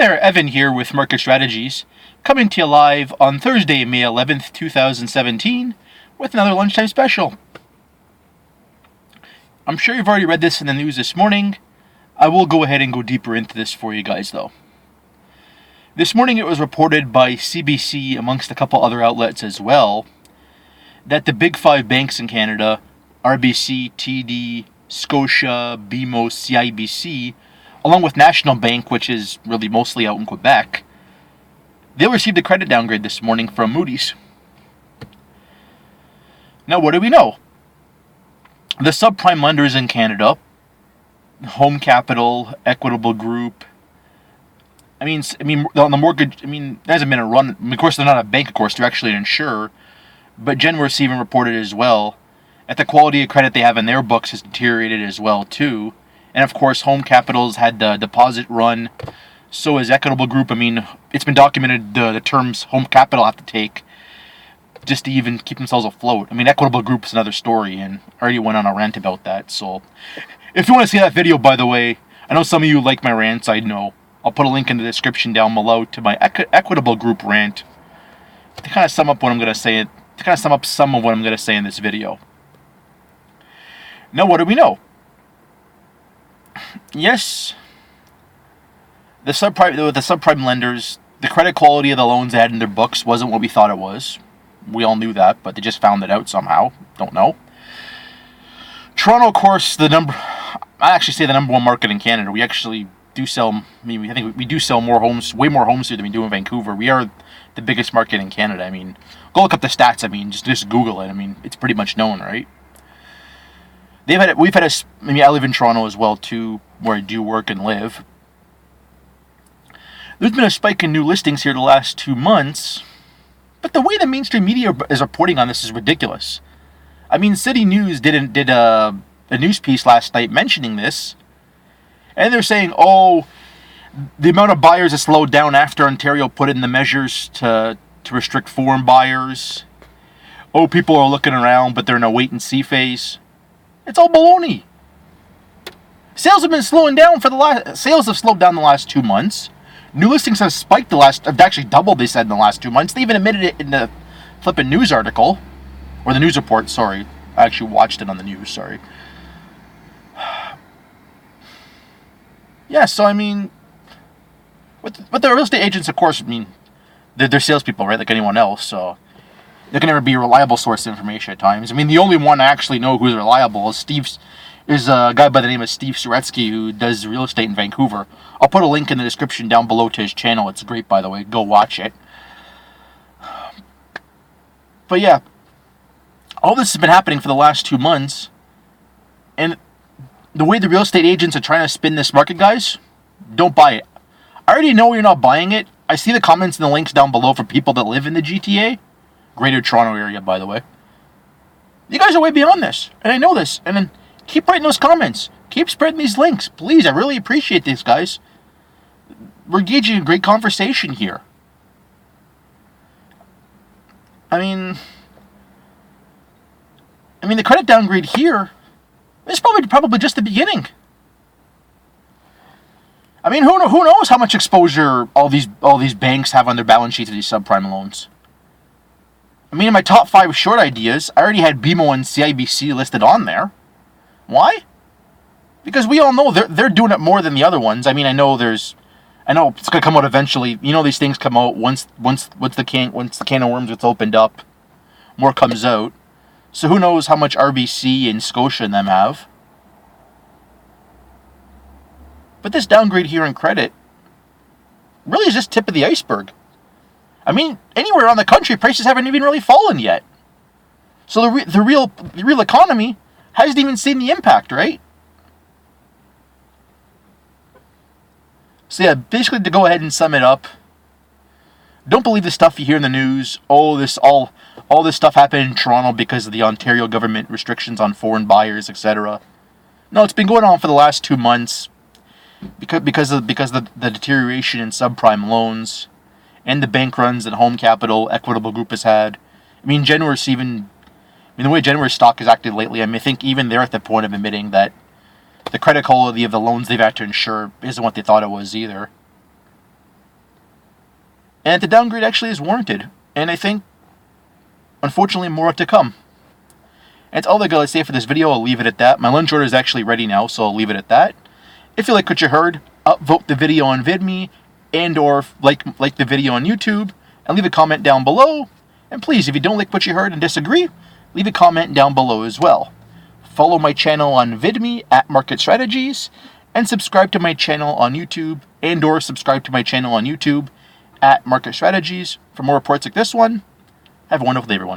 there, Evan here with Market Strategies, coming to you live on Thursday, May 11th, 2017, with another lunchtime special. I'm sure you've already read this in the news this morning. I will go ahead and go deeper into this for you guys, though. This morning it was reported by CBC, amongst a couple other outlets as well, that the big five banks in Canada, RBC, TD, Scotia, BMO, CIBC, along with National Bank, which is really mostly out in Quebec, they received a credit downgrade this morning from Moody's. Now, what do we know? The subprime lenders in Canada, Home Capital, Equitable Group, on the mortgage, there hasn't been a run. Of course, they're not a bank, of course, they're actually an insurer. But Genworth even reported as well that the quality of credit they have in their books has deteriorated as well, too. And of course, Home Capital's had the deposit run. So has Equitable Group. It's been documented the terms Home Capital have to take just to even keep themselves afloat. Equitable Group's another story, and I already went on a rant about that. So if you want to see that video, by the way, I know some of you like my rants, I know. I'll put a link in the description down below to my Equitable Group rant to kind of sum up what I'm going to say, to kind of sum up some of what I'm going to say in this video. Now, what do we know? Yes, the subprime lenders, the credit quality of the loans they had in their books wasn't what we thought it was. We all knew that, but they just found it out somehow. Don't know. Toronto, of course, I actually say the number one market in Canada. We actually do sell, I think we do sell more homes, way more homes here than we do in Vancouver. We are the biggest market in Canada. Go look up the stats. Just Google it. It's pretty much known, right? I live in Toronto as well, too, where I do work and live. There's been a spike in new listings here the last 2 months, but the way the mainstream media is reporting on this is ridiculous. City News did a news piece last night mentioning this, and they're saying, the amount of buyers has slowed down after Ontario put in the measures to restrict foreign buyers. People are looking around, but they're in a wait-and-see phase. It's all baloney. Sales have slowed down the last 2 months. New listings have spiked have actually doubled, they said, in the last 2 months. They even admitted it in the flippin' news article. Or the news report, sorry. I actually watched it on the news, sorry. Yeah, so but the real estate agents, of course, they're salespeople, right, like anyone else, so there can never be a reliable source of information at times. The only one I actually know who's reliable is a guy by the name of Steve Suretsky, who does real estate in Vancouver. I'll put a link in the description down below to his channel. It's great, by the way. Go watch it. But yeah, all this has been happening for the last 2 months, and the way the real estate agents are trying to spin this market, guys, don't buy it. I already know you're not buying it. I see the comments and the links down below for people that live in the GTA. Greater Toronto area, by the way. You guys are way beyond this, and I know this. And then keep writing those comments. Keep spreading these links. Please, I really appreciate this, guys. We're engaging in a great conversation here. The credit downgrade here is probably just the beginning. Who knows how much exposure all these banks have on their balance sheets of these subprime loans. In my top 5 short ideas, I already had BMO and CIBC listed on there. Why? Because we all know they're doing it more than the other ones. I know it's gonna come out eventually. These things come out once the can of worms gets opened up, more comes out. So who knows how much RBC and Scotia and them have. But this downgrade here in credit really is just tip of the iceberg. Anywhere around the country, prices haven't even really fallen yet. So the real economy hasn't even seen the impact, right? So yeah, basically to go ahead and sum it up, don't believe the stuff you hear in the news. All this stuff happened in Toronto because of the Ontario government restrictions on foreign buyers, etc. No, it's been going on for the last 2 months because of the deterioration in subprime loans and the bank runs that Home Capital, Equitable Group has had. Genworth's the way Genworth stock has acted lately, I think even they're at the point of admitting that the credit quality of the loans they've had to insure isn't what they thought it was either. And the downgrade actually is warranted. And I think, unfortunately, more to come. And that's all I gotta say for this video. I'll leave it at that. My lunch order is actually ready now, so I'll leave it at that. If you like what you heard, upvote the video on VidMe, and or like the video on YouTube, and leave a comment down below. And please, if you don't like what you heard and disagree, leave a comment down below as well. Follow my channel on VidMe at Market Strategies, and subscribe to my channel on YouTube, and or subscribe to my channel on YouTube at Market Strategies for more reports like this one. Have a wonderful day, everyone.